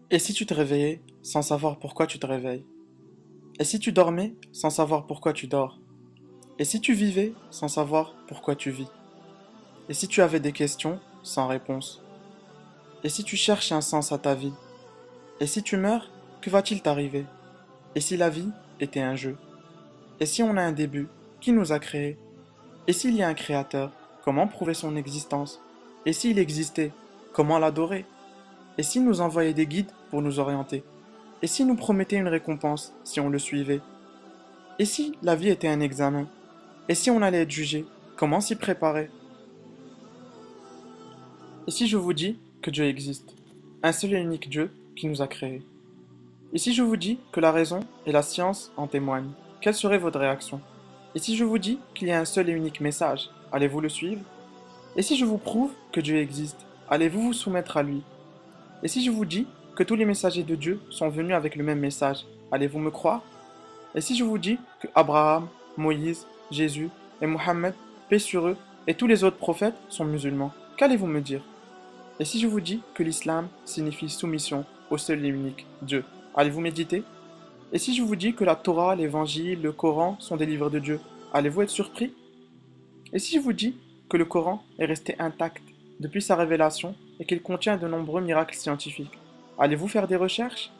Et si tu te réveillais sans savoir pourquoi tu te réveilles? Et si tu dormais sans savoir pourquoi tu dors? Et si tu vivais sans savoir pourquoi tu vis? Et si tu avais des questions sans réponse? Et si tu cherches un sens à ta vie? Et si tu meurs, que va-t-il t'arriver? Et si la vie était un jeu? Et si on a un début, qui nous a créés? Et s'il y a un créateur, comment prouver son existence? Et s'il existait, comment l'adorer? Et s'il nous envoyait des guides pour nous orienter? Et s'il nous promettait une récompense si on le suivait? Et si la vie était un examen? Et si on allait être jugé? Comment s'y préparer? Et si je vous dis que Dieu existe, un seul et unique Dieu qui nous a créés? Et si je vous dis que la raison et la science en témoignent, quelle serait votre réaction? Et si je vous dis qu'il y a un seul et unique message, allez-vous le suivre? Et si je vous prouve que Dieu existe, allez-vous vous soumettre à lui? Et si je vous dis que tous les messagers de Dieu sont venus avec le même message, allez-vous me croire? Et si je vous dis que Abraham, Moïse, Jésus et Mohammed, paix sur eux, et tous les autres prophètes sont musulmans, qu'allez-vous me dire? Et si je vous dis que l'islam signifie soumission au seul et unique Dieu, allez-vous méditer? Et si je vous dis que la Torah, l'Évangile, le Coran sont des livres de Dieu, allez-vous être surpris? Et si je vous dis que le Coran est resté intact depuis sa révélation et qu'il contient de nombreux miracles scientifiques, allez-vous faire des recherches?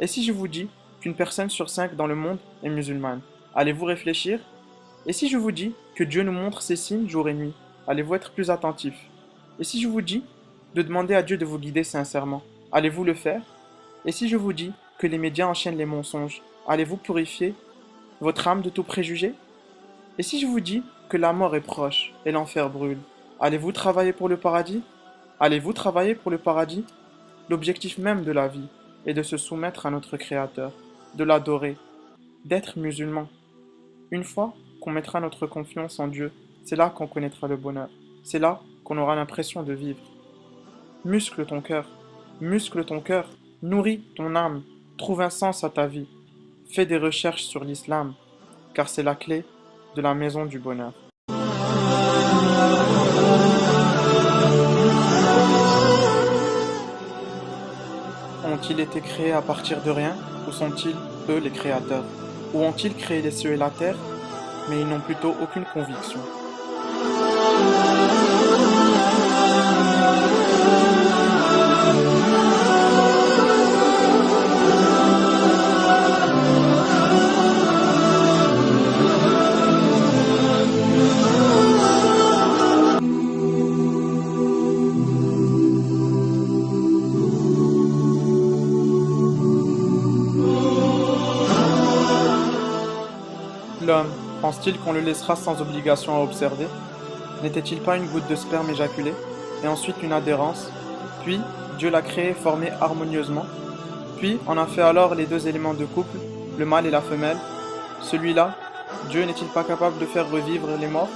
Et si je vous dis qu'une personne sur 5 dans le monde est musulmane, allez-vous réfléchir? Et si je vous dis que Dieu nous montre ses signes jour et nuit, allez-vous être plus attentif? Et si je vous dis de demander à Dieu de vous guider sincèrement, allez-vous le faire? Et si je vous dis que les médias enchaînent les mensonges, allez-vous purifier votre âme de tout préjugé? Et si je vous dis que la mort est proche et l'enfer brûle, allez-vous travailler pour le paradis? Allez-vous travailler pour le paradis? L'objectif même de la vie est de se soumettre à notre Créateur, de l'adorer, d'être musulman. Une fois qu'on mettra notre confiance en Dieu, c'est là qu'on connaîtra le bonheur. C'est là qu'on aura l'impression de vivre. Muscle ton cœur, muscle ton cœur, nourris ton âme, trouve un sens à ta vie. Fais des recherches sur l'islam, car c'est la clé de la maison du bonheur. Ont-ils été créés à partir de rien, ou sont-ils, eux, les créateurs? Ou ont-ils créé les cieux et la terre, mais ils n'ont plutôt aucune conviction? L'homme, pense-t-il qu'on le laissera sans obligation à observer? N'était-il pas une goutte de sperme éjaculée, et ensuite une adhérence? Puis, Dieu l'a créé formé harmonieusement. Puis, on a fait alors les deux éléments de couple, le mâle et la femelle. Celui-là, Dieu n'est-il pas capable de faire revivre les morts?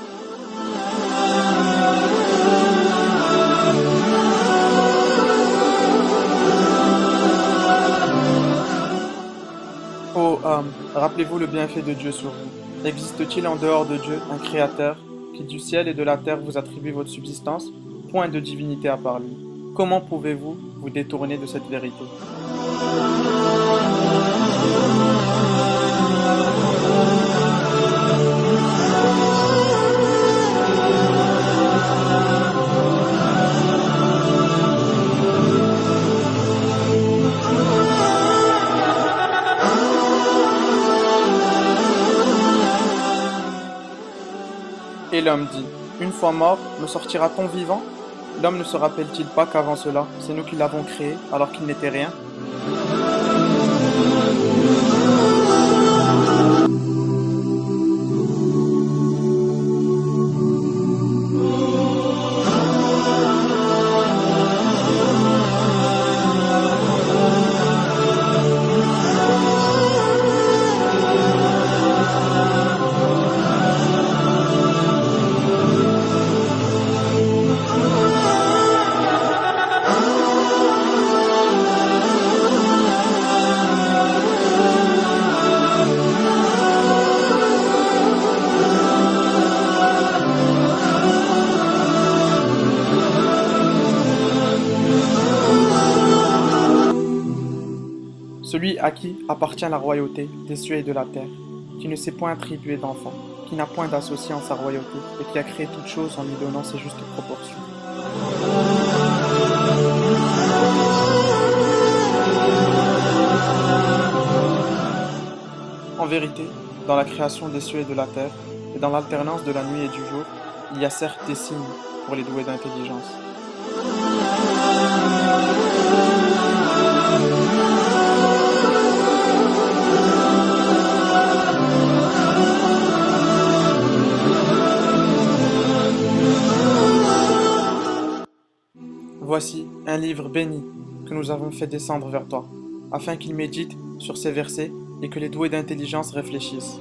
Ô âme, rappelez-vous le bienfait de Dieu sur vous. Existe-t-il en dehors de Dieu un Créateur qui du ciel et de la terre vous attribue votre subsistance? Point de divinité à part lui. Comment pouvez-vous vous détourner de cette vérité? Et l'homme dit, une fois mort, me sortira-t-on vivant? L'homme ne se rappelle-t-il pas qu'avant cela, c'est nous qui l'avons créé alors qu'il n'était rien? lui à qui appartient la royauté des cieux et de la terre, qui ne s'est point attribué d'enfant, qui n'a point d'associé en sa royauté, et qui a créé toutes choses en lui donnant ses justes proportions. En vérité, dans la création des cieux et de la terre, et dans l'alternance de la nuit et du jour, il y a certes des signes pour les doués d'intelligence. Voici un livre béni que nous avons fait descendre vers toi, afin qu'il médite sur ces versets et que les doués d'intelligence réfléchissent.